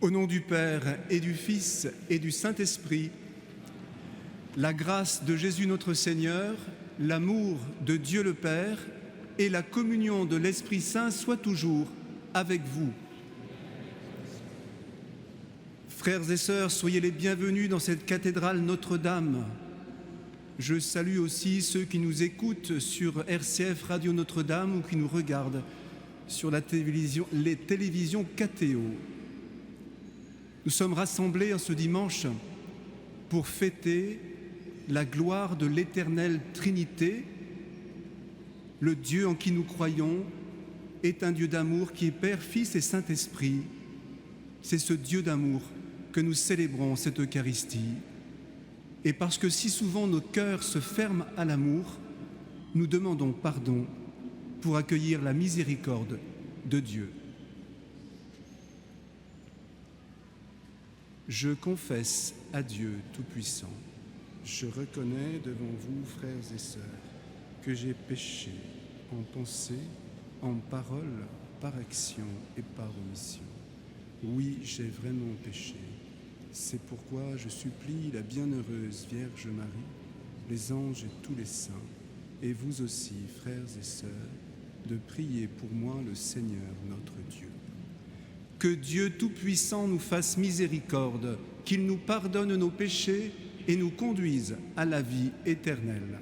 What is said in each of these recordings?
Au nom du Père et du Fils et du Saint-Esprit, la grâce de Jésus notre Seigneur, l'amour de Dieu le Père et la communion de l'Esprit Saint soient toujours avec vous. Frères et sœurs, soyez les bienvenus dans cette cathédrale Notre-Dame. Je salue aussi ceux qui nous écoutent sur RCF Radio Notre-Dame ou qui nous regardent sur les télévisions KTO. Nous sommes rassemblés en ce dimanche pour fêter la gloire de l'éternelle Trinité. Le Dieu en qui nous croyons est un Dieu d'amour qui est Père, Fils et Saint-Esprit. C'est ce Dieu d'amour que nous célébrons cette Eucharistie. Et parce que si souvent nos cœurs se ferment à l'amour, nous demandons pardon pour accueillir la miséricorde de Dieu. Je confesse à Dieu Tout-Puissant, je reconnais devant vous, frères et sœurs, que j'ai péché en pensée, en parole, par action et par omission. Oui, j'ai vraiment péché. C'est pourquoi je supplie la bienheureuse Vierge Marie, les anges et tous les saints, et vous aussi, frères et sœurs, de prier pour moi le Seigneur notre Dieu. Que Dieu Tout-Puissant nous fasse miséricorde, qu'il nous pardonne nos péchés et nous conduise à la vie éternelle.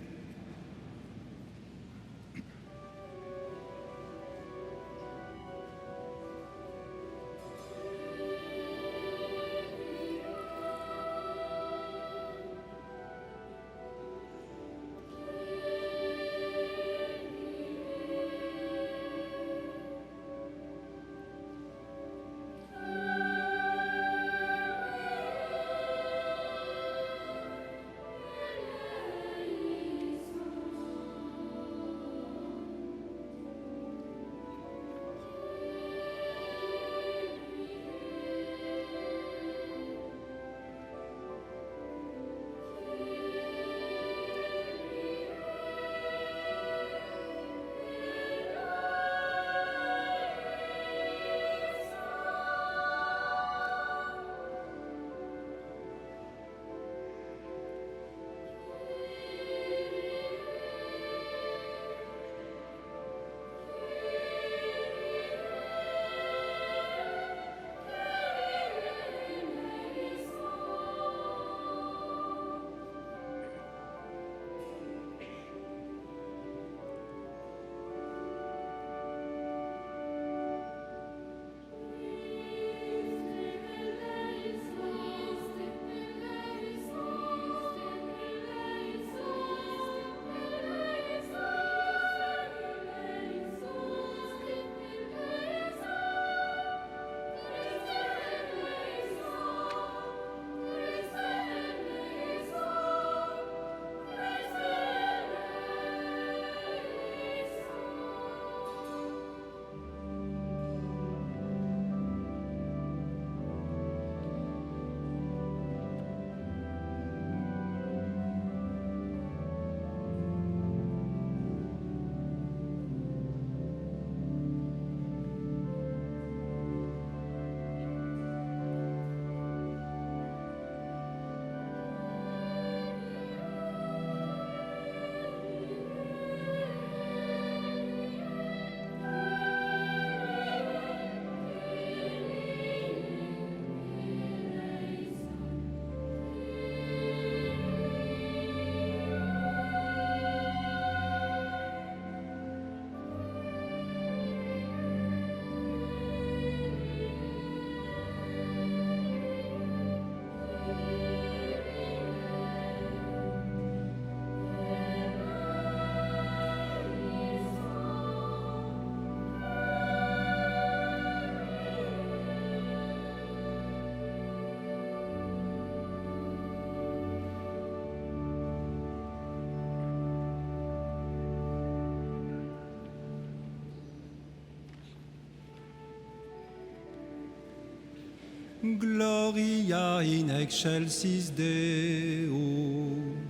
Gloria in excelsis Deo.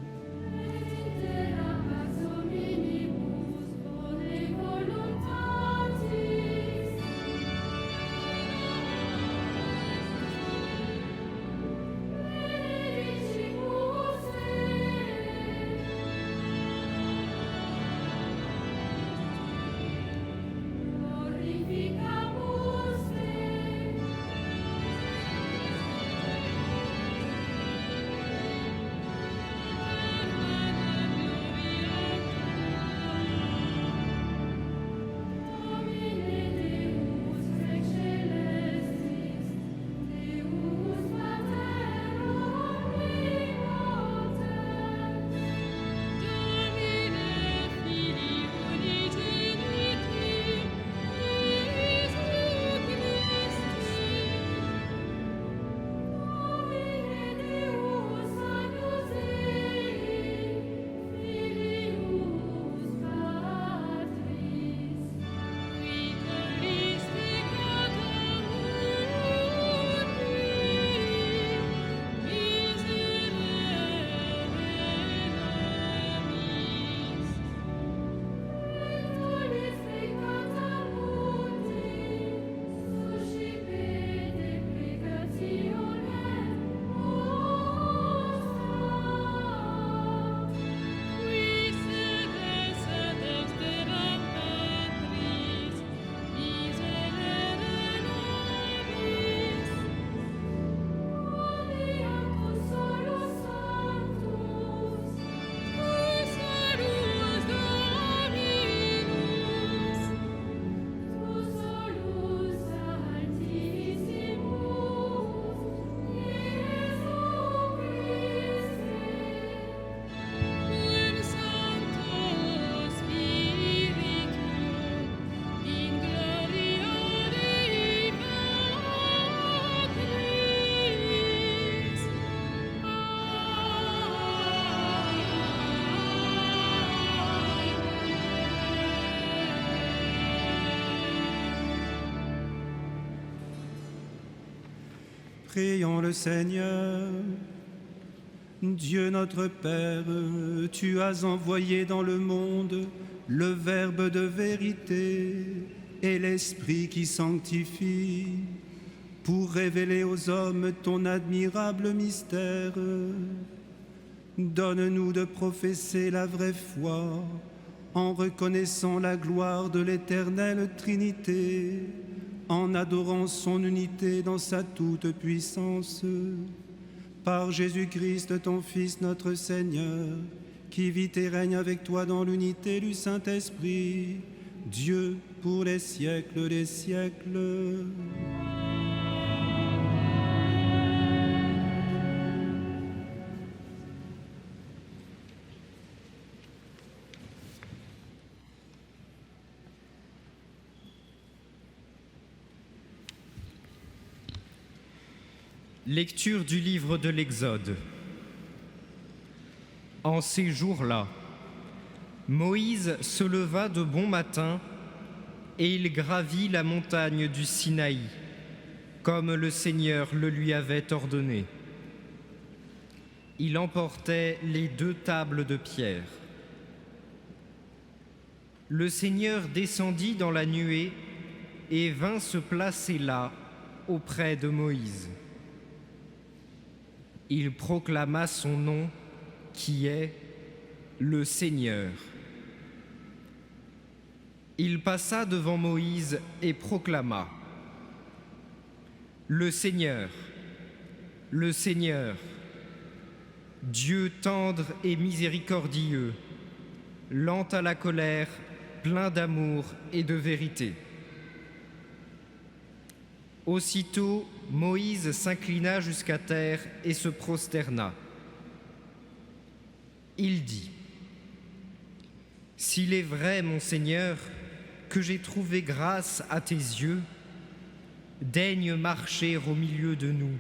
Prions le Seigneur. Dieu notre Père, tu as envoyé dans le monde le Verbe de vérité et l'Esprit qui sanctifie, pour révéler aux hommes ton admirable mystère. Donne-nous de professer la vraie foi, en reconnaissant la gloire de l'Éternelle Trinité, en adorant son unité dans sa toute-puissance. Par Jésus-Christ, ton Fils, notre Seigneur, qui vit et règne avec toi dans l'unité du Saint-Esprit, Dieu pour les siècles des siècles. Lecture du livre de l'Exode. En ces jours-là, Moïse se leva de bon matin et il gravit la montagne du Sinaï, comme le Seigneur le lui avait ordonné. Il emportait les 2 tables de pierre. Le Seigneur descendit dans la nuée et vint se placer là, auprès de Moïse. Il proclama son nom, qui est le Seigneur. Il passa devant Moïse et proclama: le Seigneur, Dieu tendre et miséricordieux, lent à la colère, plein d'amour et de vérité. Aussitôt, Moïse s'inclina jusqu'à terre et se prosterna. Il dit: s'il est vrai, mon Seigneur, que j'ai trouvé grâce à tes yeux, daigne marcher au milieu de nous.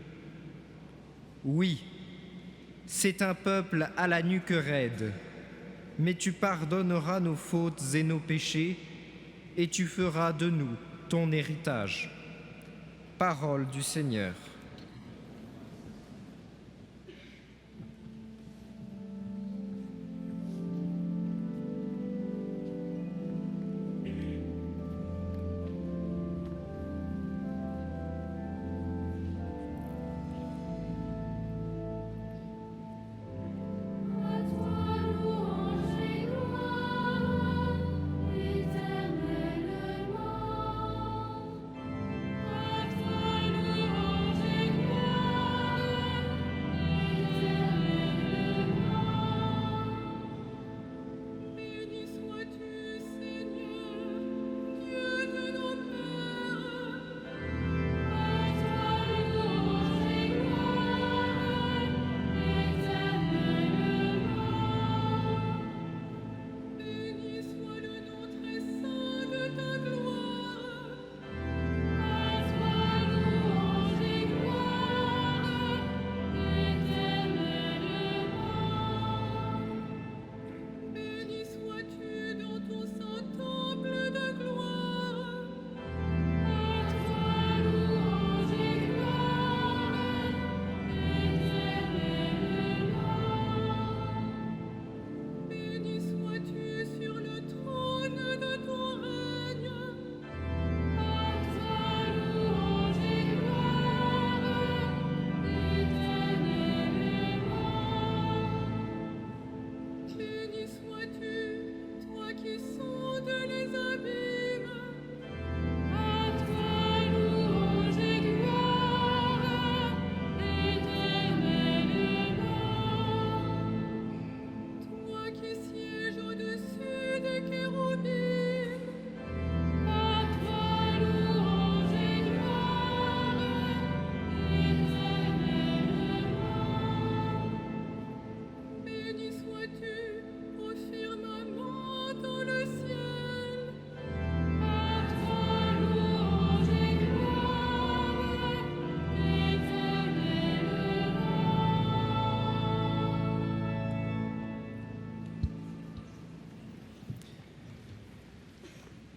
Oui, c'est un peuple à la nuque raide, mais tu pardonneras nos fautes et nos péchés, et tu feras de nous ton héritage. Parole du Seigneur.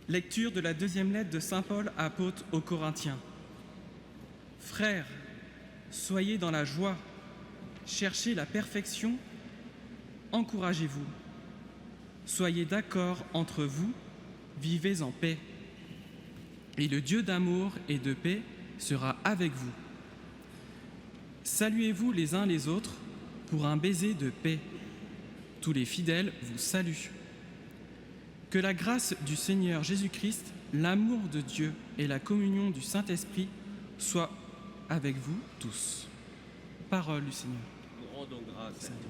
Lecture de la 2e lettre de saint Paul apôtre aux Corinthiens. Frères, soyez dans la joie, cherchez la perfection, encouragez-vous. Soyez d'accord entre vous, vivez en paix. Et le Dieu d'amour et de paix sera avec vous. Saluez-vous les uns les autres pour un baiser de paix. Tous les fidèles vous saluent. Que la grâce du Seigneur Jésus-Christ, l'amour de Dieu et la communion du Saint-Esprit soient avec vous tous. Parole du Seigneur. Nous rendons grâce à Dieu.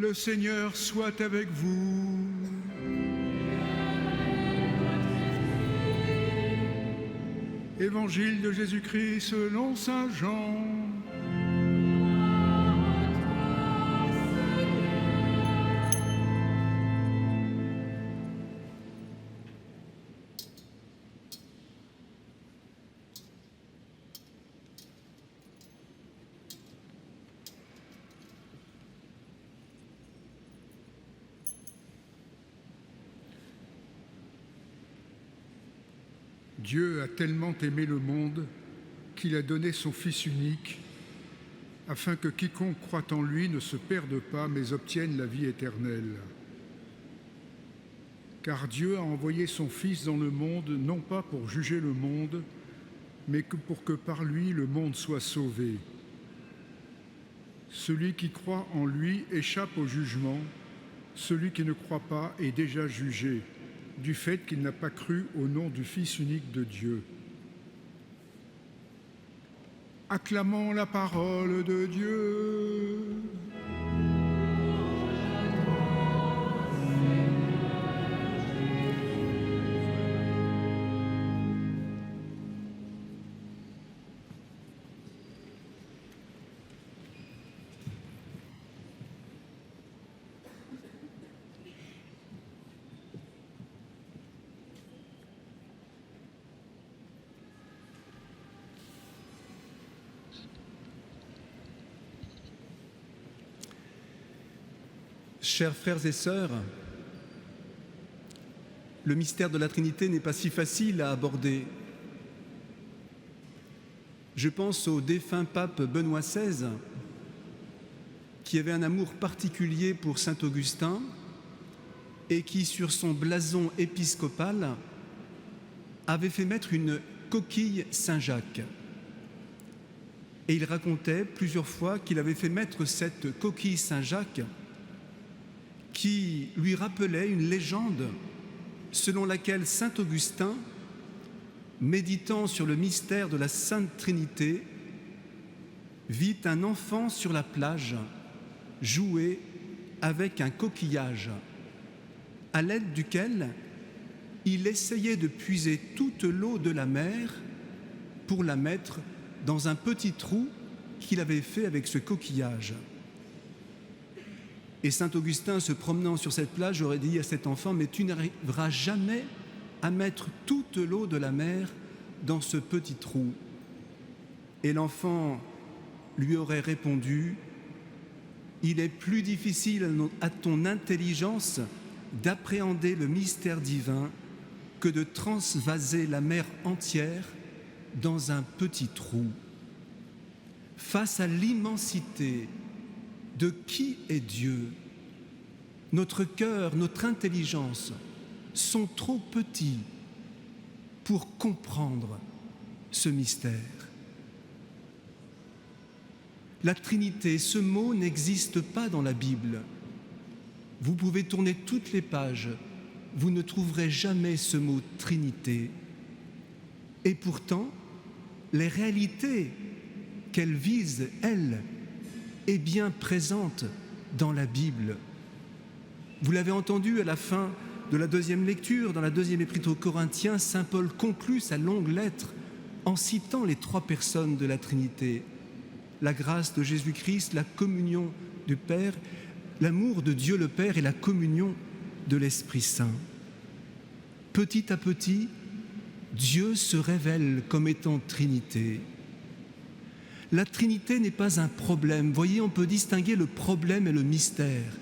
Le Seigneur soit avec vous. Évangile de Jésus-Christ selon saint Jean. Dieu a tellement aimé le monde qu'il a donné son Fils unique, afin que quiconque croit en lui ne se perde pas, mais obtienne la vie éternelle. Car Dieu a envoyé son Fils dans le monde, non pas pour juger le monde, mais pour que par lui le monde soit sauvé. Celui qui croit en lui échappe au jugement, celui qui ne croit pas est déjà jugé, du fait qu'il n'a pas cru au nom du Fils unique de Dieu. Acclamons la parole de Dieu. Chers frères et sœurs, le mystère de la Trinité n'est pas si facile à aborder. Je pense au défunt pape Benoît XVI, qui avait un amour particulier pour saint Augustin et qui, sur son blason épiscopal, avait fait mettre une coquille Saint-Jacques. Et il racontait plusieurs fois qu'il avait fait mettre cette coquille Saint-Jacques qui lui rappelait une légende selon laquelle saint Augustin, méditant sur le mystère de la Sainte Trinité, vit un enfant sur la plage jouer avec un coquillage. à l'aide duquel il essayait de puiser toute l'eau de la mer pour la mettre dans un petit trou qu'il avait fait avec ce coquillage. Et saint Augustin, se promenant sur cette plage, aurait dit à cet enfant « Mais tu n'arriveras jamais à mettre toute l'eau de la mer dans ce petit trou. » Et l'enfant lui aurait répondu « Il est plus difficile à ton intelligence d'appréhender le mystère divin que de transvaser la mer entière dans un petit trou. » Face à l'immensité de qui est Dieu, notre cœur, notre intelligence sont trop petits pour comprendre ce mystère. La Trinité, ce mot n'existe pas dans la Bible. Vous pouvez tourner toutes les pages, vous ne trouverez jamais ce mot Trinité. Et pourtant, les réalités qu'elle vise, elle, est bien présente dans la Bible. Vous l'avez entendu à la fin de la deuxième lecture, dans la deuxième épître aux Corinthiens, saint Paul conclut sa longue lettre en citant les trois personnes de la Trinité. La grâce de Jésus-Christ, la communion du Père, l'amour de Dieu le Père et la communion de l'Esprit Saint. Petit à petit, Dieu se révèle comme étant Trinité. La Trinité n'est pas un problème. Voyez, on peut distinguer le problème et le mystère.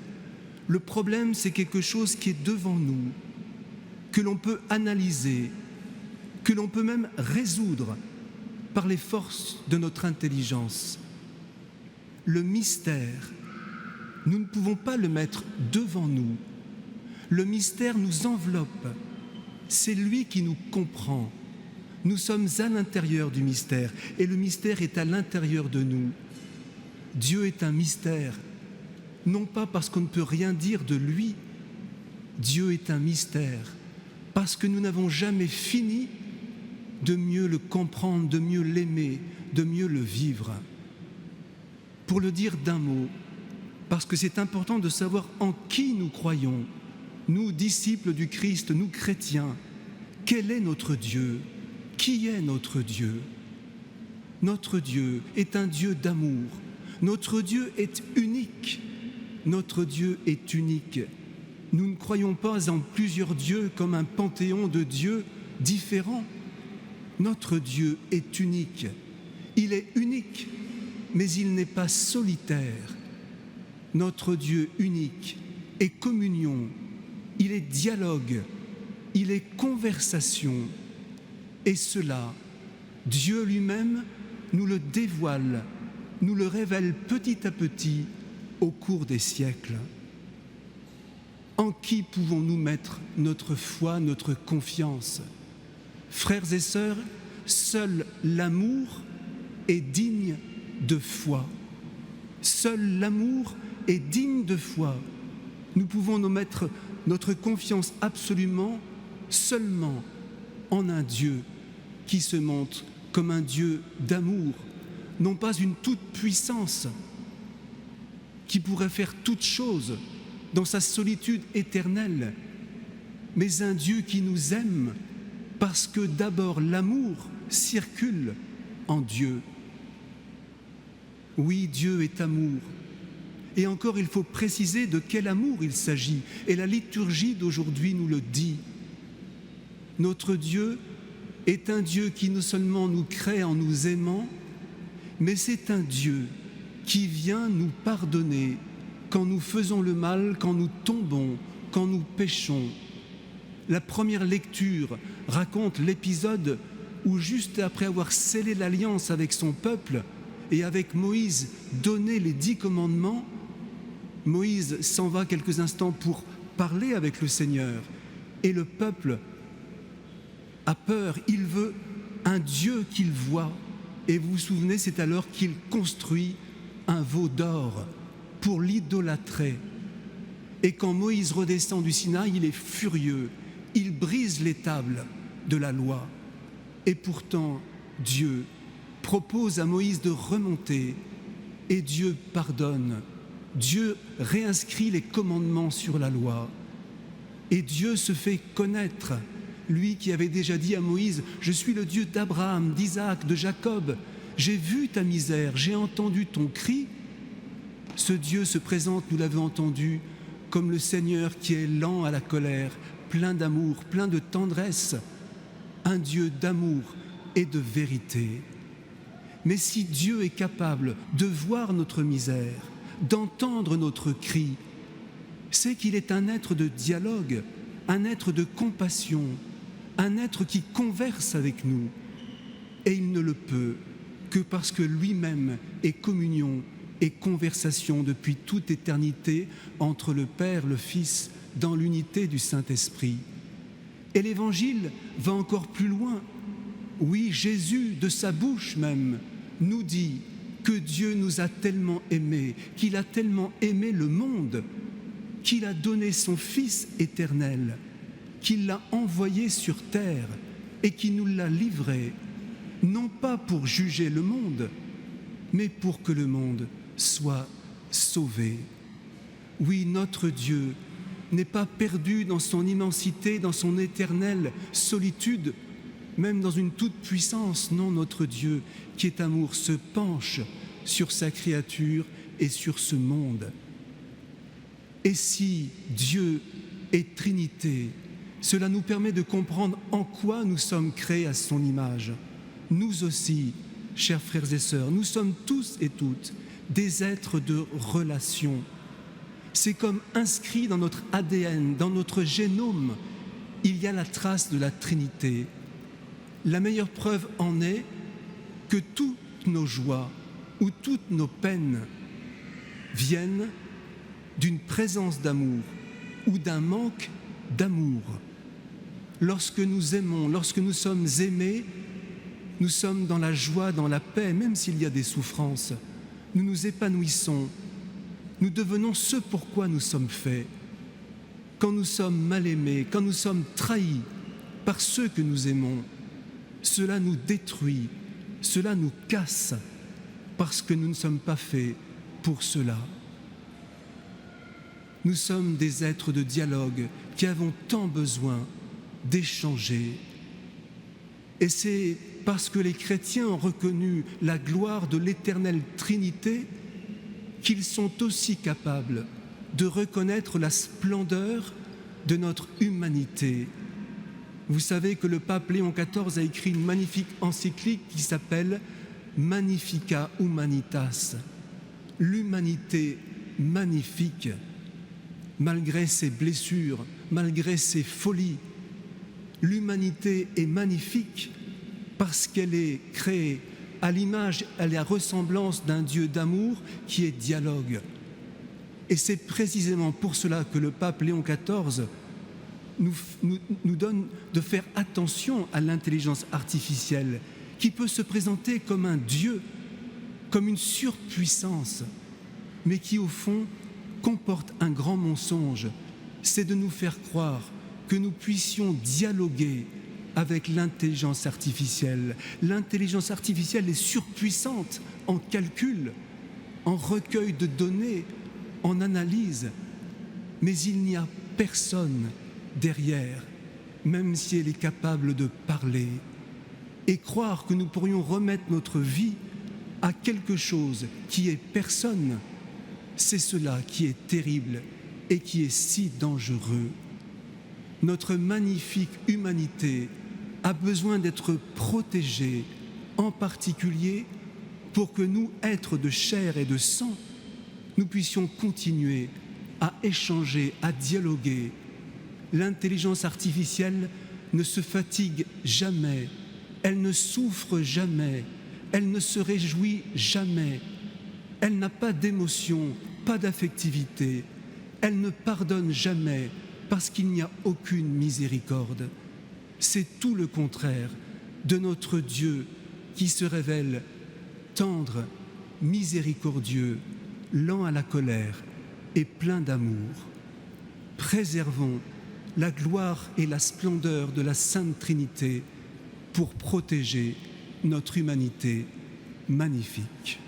Le problème, c'est quelque chose qui est devant nous, que l'on peut analyser, que l'on peut même résoudre par les forces de notre intelligence. Le mystère, nous ne pouvons pas le mettre devant nous. Le mystère nous enveloppe. C'est lui qui nous comprend. Nous sommes à l'intérieur du mystère et le mystère est à l'intérieur de nous. Dieu est un mystère, non pas parce qu'on ne peut rien dire de lui. Dieu est un mystère parce que nous n'avons jamais fini de mieux le comprendre, de mieux l'aimer, de mieux le vivre. Pour le dire d'un mot, parce que c'est important de savoir en qui nous croyons, nous, disciples du Christ, nous chrétiens, quel est notre Dieu ? Qui est notre Dieu ? Notre Dieu est un Dieu d'amour. Notre Dieu est unique. Notre Dieu est unique. Nous ne croyons pas en plusieurs dieux comme un panthéon de dieux différents. Notre Dieu est unique. Il est unique, mais il n'est pas solitaire. Notre Dieu unique est communion. Il est dialogue, il est conversation. Et cela, Dieu lui-même nous le dévoile, nous le révèle petit à petit au cours des siècles. En qui pouvons-nous mettre notre foi, notre confiance ? Frères et sœurs, seul l'amour est digne de foi. Seul l'amour est digne de foi. Nous pouvons nous mettre notre confiance absolument, seulement en un Dieu qui se montre comme un Dieu d'amour, non pas une toute-puissance qui pourrait faire toutes choses dans sa solitude éternelle, mais un Dieu qui nous aime parce que d'abord l'amour circule en Dieu. Oui, Dieu est amour. Et encore, il faut préciser de quel amour il s'agit. Et la liturgie d'aujourd'hui nous le dit. Notre Dieu est un Dieu qui non seulement nous crée en nous aimant, mais c'est un Dieu qui vient nous pardonner quand nous faisons le mal, quand nous tombons, quand nous péchons. La première lecture raconte l'épisode où, juste après avoir scellé l'alliance avec son peuple et avec Moïse donné les 10 commandements, Moïse s'en va quelques instants pour parler avec le Seigneur. Et le peuple a peur, il veut un Dieu qu'il voit. Et vous vous souvenez, c'est alors qu'il construit un veau d'or pour l'idolâtrer. Et quand Moïse redescend du Sinaï, il est furieux. Il brise les tables de la loi. Et pourtant, Dieu propose à Moïse de remonter. Et Dieu pardonne. Dieu réinscrit les commandements sur la loi. Et Dieu se fait connaître, lui qui avait déjà dit à Moïse « Je suis le Dieu d'Abraham, d'Isaac, de Jacob. J'ai vu ta misère, j'ai entendu ton cri. » Ce Dieu se présente, nous l'avons entendu, comme le Seigneur qui est lent à la colère, plein d'amour, plein de tendresse, un Dieu d'amour et de vérité. Mais si Dieu est capable de voir notre misère, d'entendre notre cri, c'est qu'il est un être de dialogue, un être de compassion, un être qui converse avec nous. Et il ne le peut que parce que lui-même est communion et conversation depuis toute éternité entre le Père, le Fils, dans l'unité du Saint-Esprit. Et l'Évangile va encore plus loin. Oui, Jésus, de sa bouche même, nous dit que Dieu nous a tellement aimés, qu'il a tellement aimé le monde, qu'il a donné son Fils éternel, qu'il l'a envoyé sur terre et qu'il nous l'a livré, non pas pour juger le monde, mais pour que le monde soit sauvé. Oui, notre Dieu n'est pas perdu dans son immensité, dans son éternelle solitude, même dans une toute-puissance. Non, notre Dieu, qui est amour, se penche sur sa créature et sur ce monde. Et si Dieu est Trinité, cela nous permet de comprendre en quoi nous sommes créés à son image. Nous aussi, chers frères et sœurs, nous sommes tous et toutes des êtres de relation. C'est comme inscrit dans notre ADN, dans notre génome, il y a la trace de la Trinité. La meilleure preuve en est que toutes nos joies ou toutes nos peines viennent d'une présence d'amour ou d'un manque d'amour. Lorsque nous aimons, lorsque nous sommes aimés, nous sommes dans la joie, dans la paix, même s'il y a des souffrances. Nous nous épanouissons, nous devenons ce pourquoi nous sommes faits. Quand nous sommes mal aimés, quand nous sommes trahis par ceux que nous aimons, cela nous détruit, cela nous casse, parce que nous ne sommes pas faits pour cela. Nous sommes des êtres de dialogue qui avons tant besoin d'échanger. Et c'est parce que les chrétiens ont reconnu la gloire de l'éternelle Trinité qu'ils sont aussi capables de reconnaître la splendeur de notre humanité. Vous savez que le pape Léon XIV a écrit une magnifique encyclique qui s'appelle « Magnificat Humanitas », l'humanité magnifique, malgré ses blessures, malgré ses folies. L'humanité est magnifique parce qu'elle est créée à l'image, à la ressemblance d'un Dieu d'amour qui est dialogue. Et c'est précisément pour cela que le pape Léon XIV nous donne de faire attention à l'intelligence artificielle qui peut se présenter comme un Dieu, comme une surpuissance, mais qui au fond comporte un grand mensonge, c'est de nous faire croire que nous puissions dialoguer avec l'intelligence artificielle. L'intelligence artificielle est surpuissante en calcul, en recueil de données, en analyse, mais il n'y a personne derrière, même si elle est capable de parler. Et croire que nous pourrions remettre notre vie à quelque chose qui est personne, c'est cela qui est terrible et qui est si dangereux. Notre magnifique humanité a besoin d'être protégée, en particulier pour que nous, êtres de chair et de sang, nous puissions continuer à échanger, à dialoguer. L'intelligence artificielle ne se fatigue jamais, elle ne souffre jamais, elle ne se réjouit jamais, elle n'a pas d'émotion, pas d'affectivité, elle ne pardonne jamais parce qu'il n'y a aucune miséricorde. C'est tout le contraire de notre Dieu qui se révèle tendre, miséricordieux, lent à la colère et plein d'amour. Préservons la gloire et la splendeur de la Sainte Trinité pour protéger notre humanité magnifique.